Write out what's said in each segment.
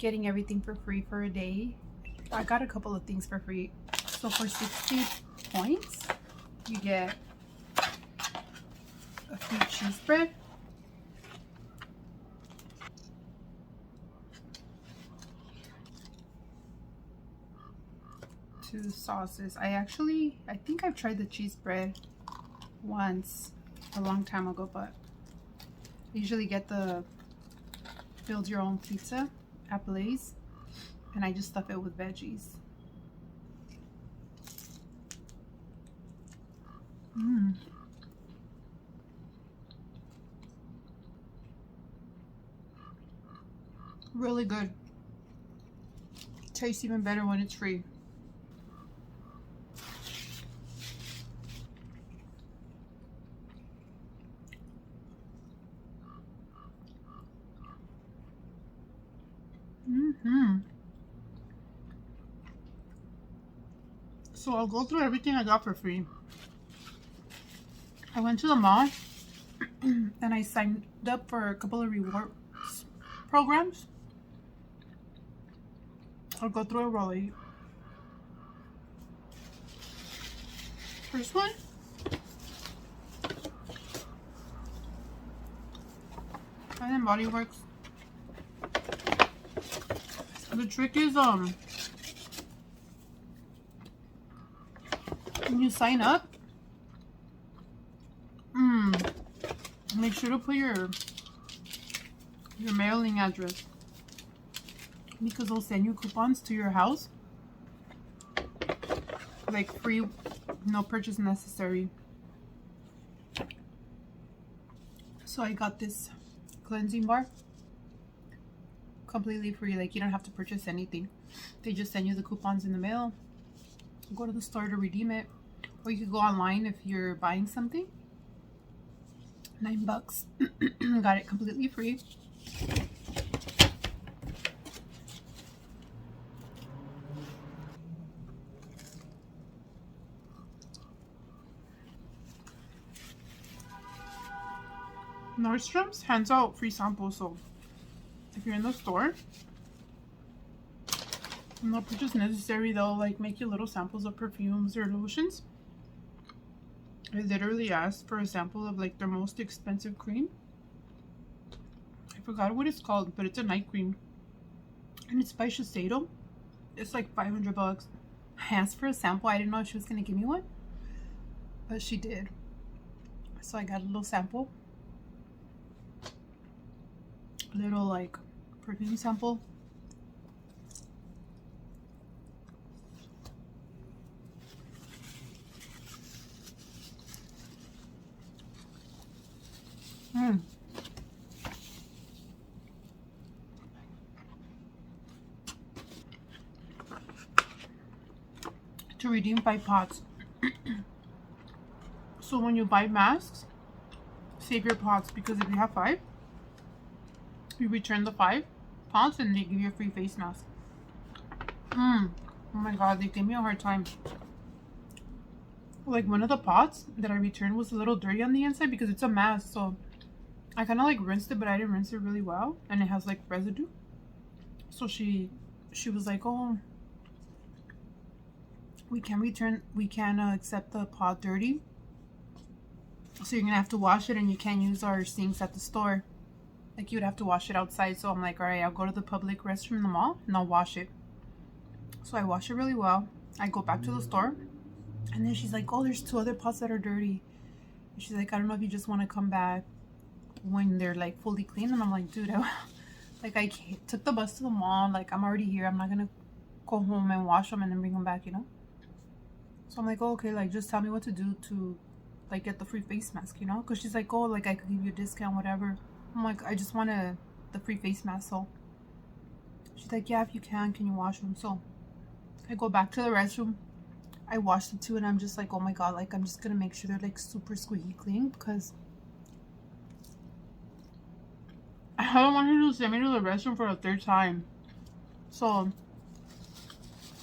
getting everything for free for a day. I got a couple of things for free. So for 60 points, you get a free cheese spread, two sauces. I think I've tried the cheese bread once a long time ago, but I usually get the build your own pizza at Blaze, and I just stuff it with veggies. Really good. Tastes even better when it's free. So I'll go through everything I got for free. I went to the mall and I signed up for a couple of rewards programs. I'll go through it really. First one, Bath & Body Works. The trick is when you sign up, make sure to put your mailing address, because they'll send you coupons to your house, like free, no purchase necessary. So I got this cleansing bar completely free. Like, you don't have to purchase anything. They just send you the coupons in the mail. Go to the store to redeem it, or you could go online if you're buying something. $9. Got it completely free. Nordstrom's hands out free samples, so if you're in the store, no purchase necessary, they'll like make you little samples of perfumes or lotions. I literally asked for a sample of like their most expensive cream. I forgot what it's called, but it's a night cream, and it's by Shiseido. It's like $500. I asked for a sample. I didn't know if she was gonna give me one, but she did. So I got a little sample, a little like perfume sample. To redeem 5 pots. So when you buy masks, save your pots, because if you have 5, you return the 5 pots and they give you a free face mask. Oh my god, they gave me a hard time. Like, one of the pots that I returned was a little dirty on the inside because it's a mask, so I kind of like rinsed it, but I didn't rinse it really well, and it has like residue. So she was like, oh, we can't accept the pot dirty, so you're gonna have to wash it, and you can't use our sinks at the store. Like, you would have to wash it outside. So I'm like, all right, I'll go to the public restroom in the mall and I'll wash it. So I wash it really well. I go back to the store, and then she's like, oh, there's 2 other pots that are dirty. And she's like, I don't know if you just want to come back when they're like fully clean. And I'm like, dude, I took the bus to the mall. Like, I'm already here. I'm not gonna go home and wash them and then bring them back, you know? So I'm like, oh, okay, like, just tell me what to do to like get the free face mask, you know? Because she's like, oh, like, I could give you a discount, whatever. I'm like, I just want the free face mask. So she's like, yeah, if you can you wash them? So I go back to the restroom, I wash the 2, and I'm just like, oh my god, like, I'm just gonna make sure they're like super squeaky clean, because I don't want her to send me to the restroom for a 3rd time. So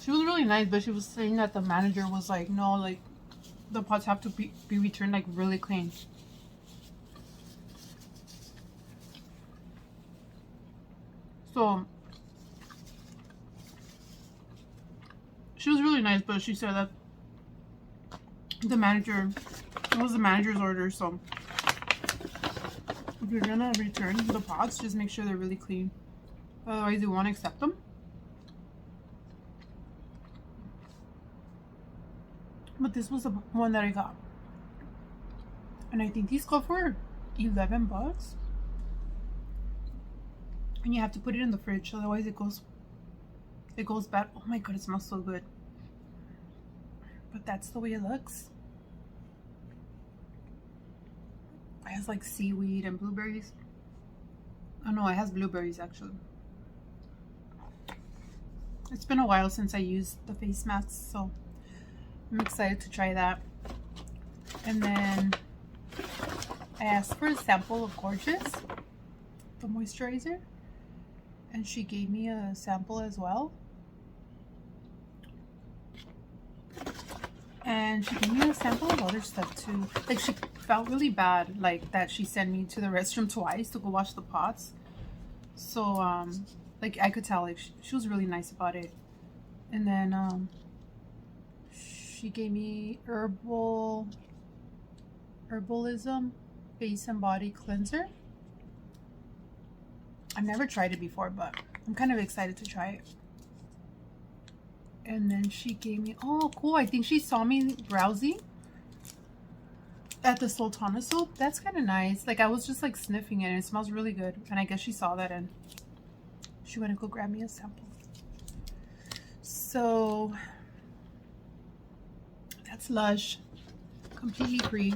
she was really nice, but she was saying that the manager was like, no, like, the pots have to be returned like really clean. So She was really nice, but she said that the manager, it was the manager's order, so if you're gonna return the pots, just make sure they're really clean. Otherwise, you won't accept them. But this was the one that I got. And I think these go for $11. And you have to put it in the fridge, otherwise it goes bad. Oh my god, it smells so good. But that's the way it looks. It has like seaweed and blueberries. Oh no, it has blueberries actually. It's been a while since I used the face masks, so I'm excited to try that. And then I asked for a sample of Gorgeous, the moisturizer, and she gave me a sample as well. And she gave me a sample of other stuff too. Like, she felt really bad, like, that she sent me to the restroom twice to go wash the pots. So, like, I could tell, like, she was really nice about it. And then, she gave me Herbalism Face and Body Cleanser. I've never tried it before, but I'm kind of excited to try it. And then she gave me, oh cool, I think she saw me browsing at the Sultana soap. That's kind of nice. Like, I was just like sniffing it and it smells really good, and I guess she saw that and she went to go grab me a sample. So that's Lush, completely free.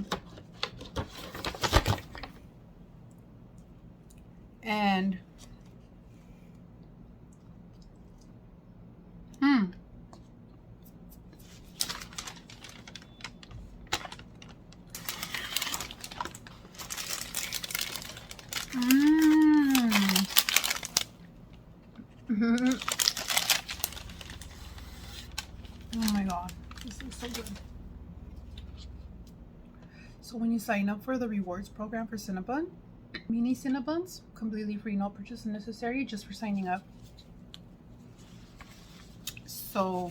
And oh my god, this is so good. So when you sign up for the rewards program for Cinnabon, mini Cinnabons, completely free, no purchase necessary, just for signing up. So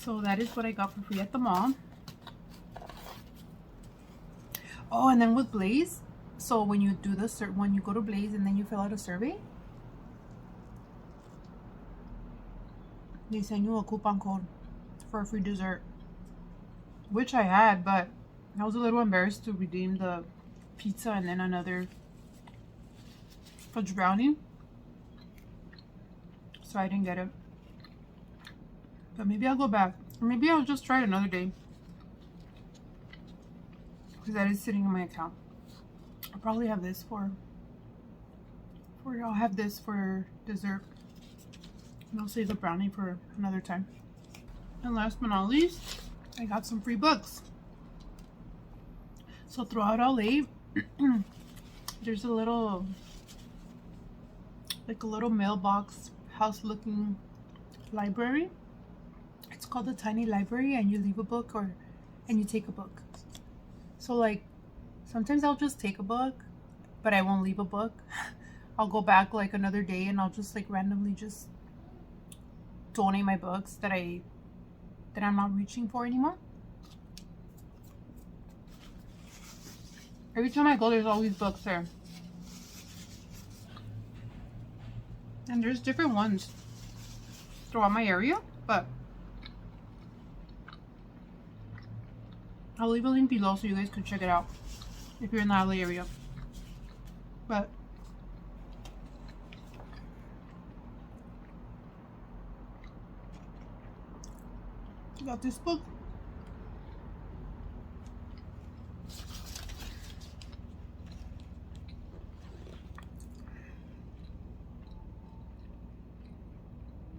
that is what I got for free at the mall. Oh, and then with Blaze, so when you do when you go to Blaze and then you fill out a survey, they send you a coupon code for a free dessert, which I had, but I was a little embarrassed to redeem the pizza and then another fudge brownie, so I didn't get it. But maybe I'll go back, or maybe I'll just try it another day, because that is sitting in my account. I'll probably have this I'll have this for dessert, and I'll save the brownie for another time. And last but not least, I got some free books. So throughout LA, there's a little mailbox house looking library. It's called the Tiny Library, and you leave a book and you take a book. So like sometimes I'll just take a book, but I won't leave a book. I'll go back like another day and I'll just like randomly just donate my books that I'm not reaching for anymore. Every time I go, there's always books there. And there's different ones throughout my area, but I'll leave a link below so you guys can check it out if you're in the LA area. But I got this book.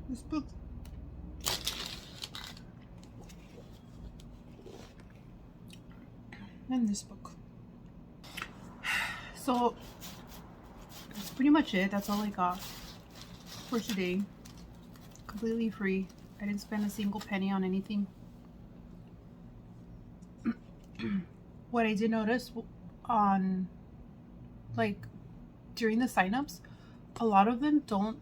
This book. And this book. So that's pretty much it. That's all I got for today. Completely free. I didn't spend a single penny on anything. What I did notice on, like, during the signups, a lot of them don't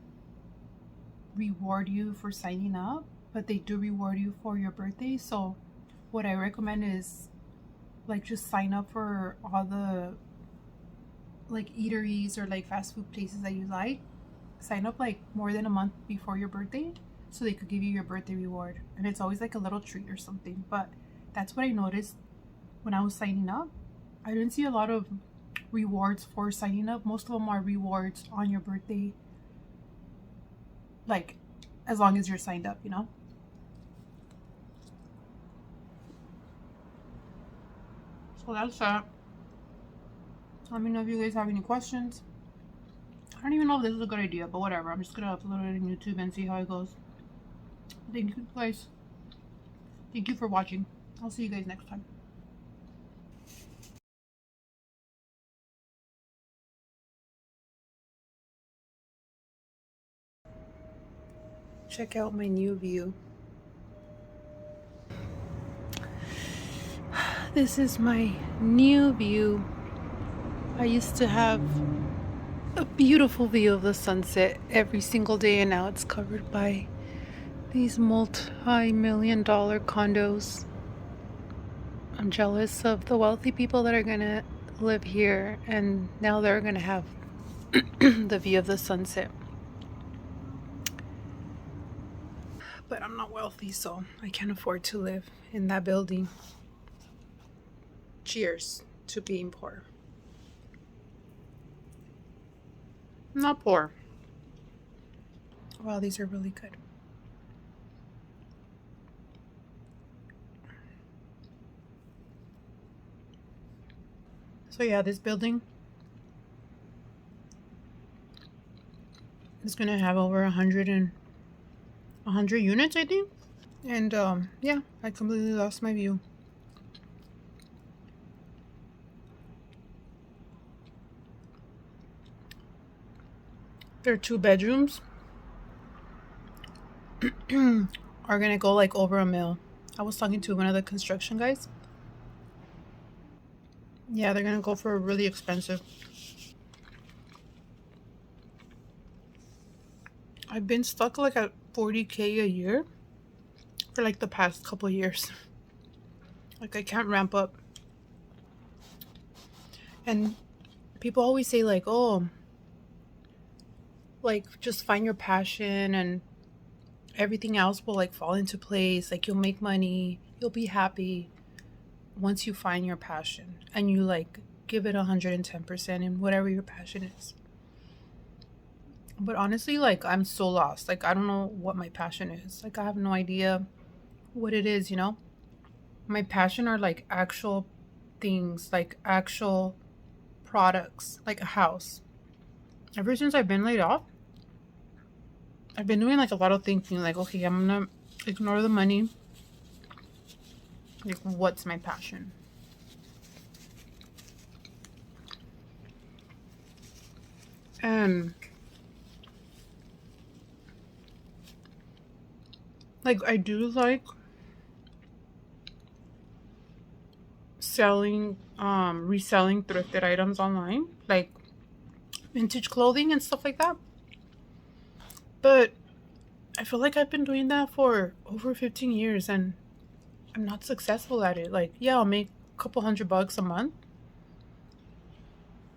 reward you for signing up, but they do reward you for your birthday. So what I recommend is like just sign up for all the like eateries or like fast food places that you like. Sign up like more than a month before your birthday so they could give you your birthday reward. And it's always like a little treat or something. But that's what I noticed when I was signing up. I didn't see a lot of rewards for signing up. Most of them are rewards on your birthday, like as long as you're signed up, you know? So that's that. Let me know if you guys have any questions. I don't even know if this is a good idea, but whatever. I'm just gonna upload it on YouTube and see how it goes. Thank you guys. Thank you for watching. I'll see you guys next time. Check out my new view. This is my new view. I used to have a beautiful view of the sunset every single day, and now it's covered by these multi-million-dollar condos. I'm jealous of the wealthy people that are gonna live here, and now they're gonna have the view of the sunset. But I'm not wealthy, so I can't afford to live in that building. Cheers to being poor. I'm not poor. Wow, these are really good. So yeah, this building is gonna have over 100 units, I think. And yeah, I completely lost my view. There are 2 bedrooms. Are gonna go like over $1 million. I was talking to one of the construction guys. Yeah, they're gonna go for really expensive. I've been stuck like at 40K a year for like the past couple of years. Like I can't ramp up. And people always say like, oh, like just find your passion and everything else will like fall into place. Like you'll make money, you'll be happy once you find your passion and you like give it 110% in whatever your passion is. But honestly, like I'm so lost. Like I don't know what my passion is. Like I have no idea what it is, you know? My passion are like actual things, like actual products, like a house. Ever since I've been laid off, I've been doing like a lot of thinking, like, okay, I'm gonna ignore the money. Like, what's my passion? And like I do like selling reselling thrifted items online, like vintage clothing and stuff like that. But I feel like I've been doing that for over 15 years and I'm not successful at it. Like, yeah, I'll make a couple $100 a month,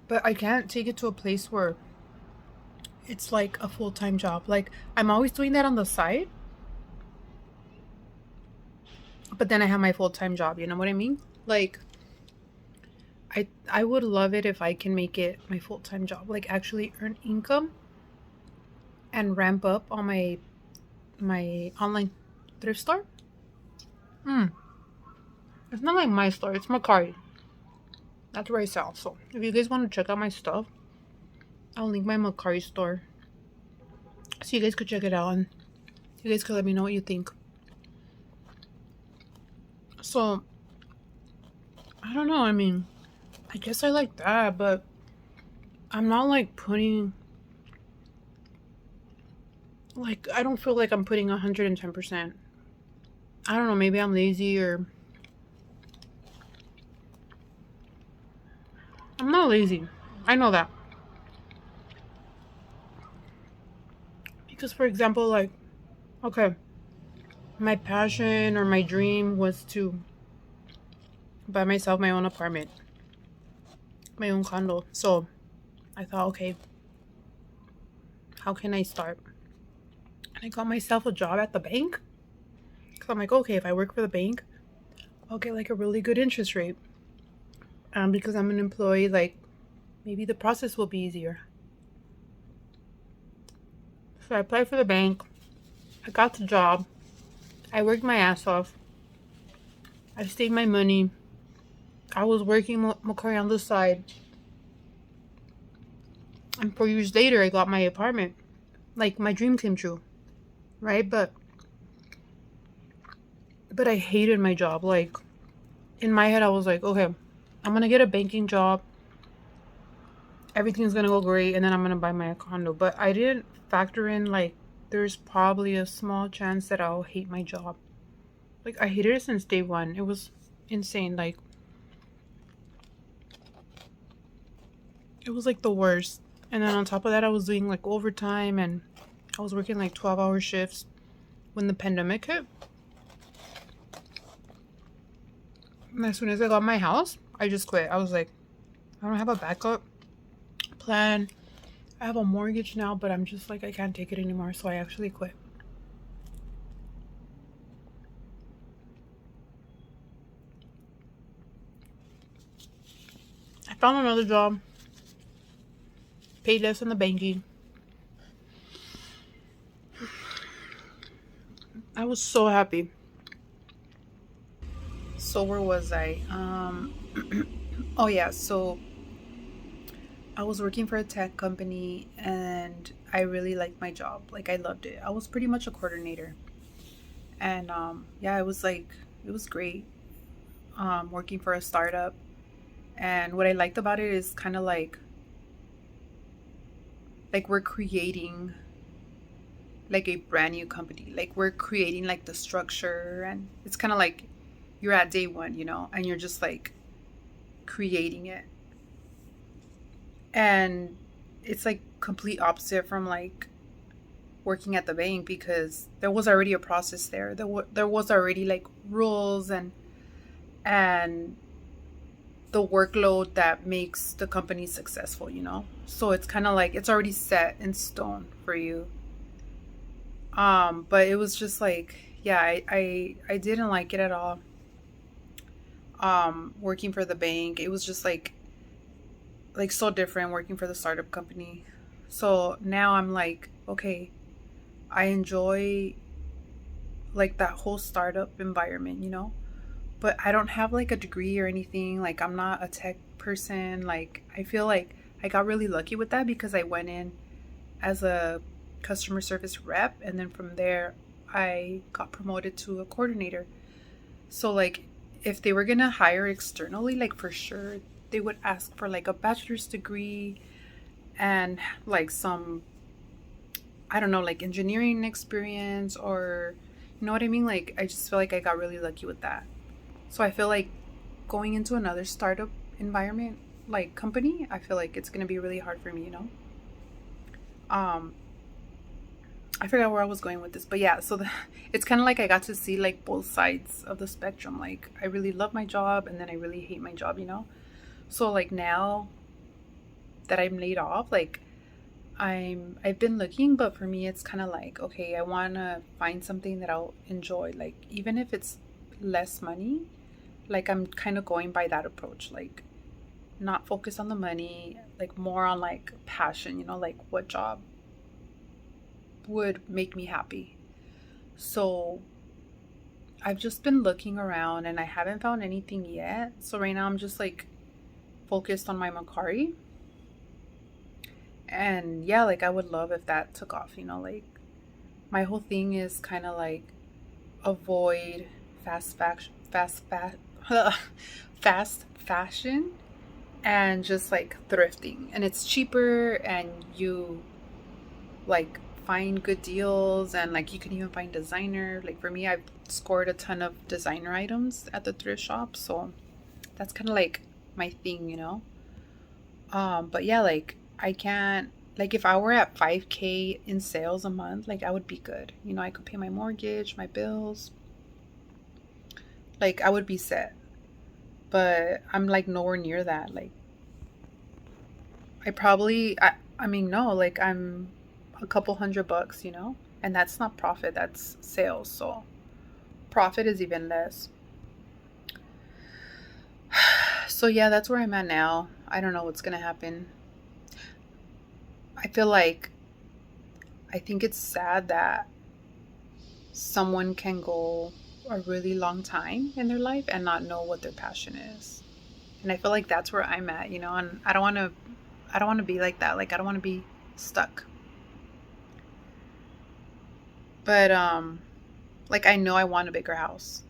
but I can't take it to a place where it's like a full-time job. Like I'm always doing that on the side, but then I have my full-time job, you know what I mean? Like I would love it if I can make it my full-time job, like actually earn income and ramp up on my online thrift store. It's not like my store, it's Macari. That's where I sell. So if you guys want to check out my stuff, I'll link my Macari store so you guys could check it out and you guys could let me know what you think. So I don't know, I mean, I guess I like that, but I'm not like putting, like I don't feel like I'm putting 110%. I don't know, maybe I'm lazy or I'm not lazy. I know that. Just for example, like, okay, my passion or my dream was to buy myself my own apartment, my own condo. So I thought, okay, how can I start? And I got myself a job at the bank. Because I'm like, okay, if I work for the bank, I'll get like a really good interest rate. Because I'm an employee, like maybe the process will be easier. So I applied for the bank. I got the job. I worked my ass off. I saved my money. I was working Macquarie on the side. And 4 years later, I got my apartment. Like, my dream came true. Right? But I hated my job. Like, in my head, I was like, okay, I'm going to get a banking job. Everything's going to go great. And then I'm going to buy my condo. But I didn't factor in, like, there's probably a small chance that I'll hate my job. Like, I hated it since day one. It was insane. Like, it was like the worst. And then on top of that, I was doing like overtime and I was working like 12-hour shifts when the pandemic hit. And as soon as I got my house, I just quit. I was like, I don't have a backup plan. I have a mortgage now, but I'm just like, I can't take it anymore. So I actually quit. I found another job. Paid less in the banking. I was so happy. So where was I? Oh yeah, so I was working for a tech company and I really liked my job. Like I loved it. I was pretty much a coordinator. And yeah, it was great. Working for a startup. And what I liked about it is kind of like we're creating like a brand new company. Like we're creating like the structure and it's kind of like you're at day one, you know, and you're just like creating it. And it's like complete opposite from like working at the bank because there was already a process there. There was already like rules and the workload that makes the company successful, you know? So it's kind of like it's already set in stone for you. But it was just like, yeah, I didn't like it at all. Working for the bank, it was just like so different working for the startup company. So now I'm like, okay, I enjoy like that whole startup environment, you know? But I don't have like a degree or anything. Like I'm not a tech person. Like I feel like I got really lucky with that because I went in as a customer service rep and then from there I got promoted to a coordinator. So like if they were gonna hire externally, like for sure they would ask for like a bachelor's degree and like some, I don't know, like engineering experience or you know what I mean? Like I just feel like I got really lucky with that. So I feel like going into another startup environment, like company, I feel like it's gonna be really hard for me, you know? I forgot where I was going with this, but yeah, so it's kind of like I got to see like both sides of the spectrum. Like I really love my job and then I really hate my job, you know? So like now that I'm laid off, like I've been looking, but for me it's kind of like, okay, I want to find something that I'll enjoy, like even if it's less money. Like I'm kind of going by that approach, like not focus on the money, like more on like passion, you know, like what job would make me happy. So I've just been looking around and I haven't found anything yet. So right now I'm just like focused on my Macari. And yeah, like I would love if that took off, you know, like my whole thing is kind of like avoid fast fashion, fast fashion and just like thrifting. And it's cheaper and you like find good deals and like you can even find designer. Like for me, I've scored a ton of designer items at the thrift shop. So that's kind of like my thing, you know? But yeah, like I can't Like if I were at 5K in sales a month, like I would be good. You know, I could pay my mortgage, my bills. Like I would be set. But I'm like nowhere near that. Like I mean no, like I'm a couple $100, you know? And that's not profit, that's sales. So profit is even less. So yeah, that's where I'm at now. I don't know what's gonna happen. I feel like I think it's sad that someone can go a really long time in their life and not know what their passion is. And I feel like that's where I'm at, you know, and I don't want to be like that. Like I don't want to be stuck. But like I know I want a bigger house.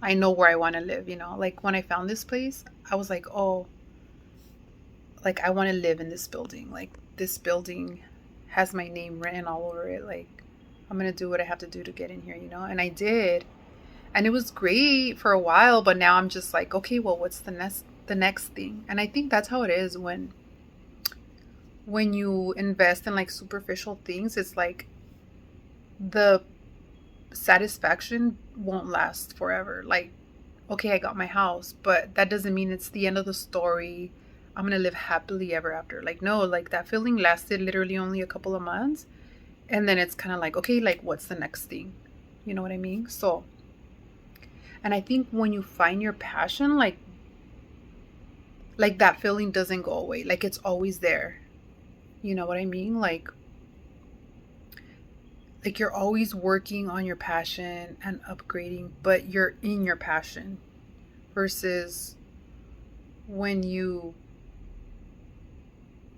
I know where I want to live, you know. Like when I found this place, I was like, "Oh, like I want to live in this building. Like this building has my name written all over it. Like I'm going to do what I have to do to get in here, you know?" And I did. And it was great for a while, but now I'm just like, "Okay, well, what's the next thing?" And I think that's how it is when you invest in like superficial things. It's like the satisfaction won't last forever. Like, okay, I got my house, but that doesn't mean it's the end of the story. I'm gonna live happily ever after. Like, no, like that feeling lasted literally only a couple of months. And then it's kind of like, okay, like what's the next thing? You know what I mean? So, and I think when you find your passion, like that feeling doesn't go away. Like it's always there. You know what I mean? Like you're always working on your passion and upgrading, but you're in your passion versus when you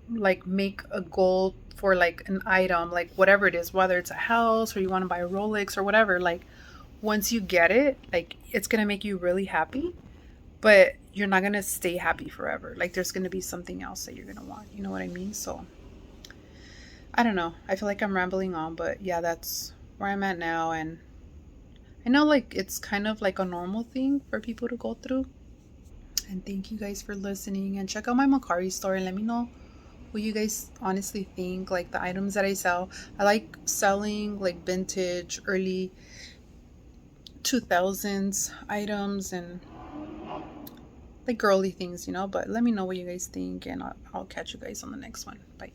like make a goal for like an item, like whatever it is, whether it's a house or you want to buy a Rolex or whatever, like once you get it, like it's going to make you really happy, but you're not going to stay happy forever. Like there's going to be something else that you're going to want. You know what I mean? So I don't know. I feel like I'm rambling on, but yeah, that's where I'm at now. And I know like it's kind of like a normal thing for people to go through. And thank you guys for listening. And check out my Macari store and let me know what you guys honestly think. Like the items that I sell. I like selling like vintage, early 2000s items and like girly things, you know. But let me know what you guys think, and I'll catch you guys on the next one. Bye.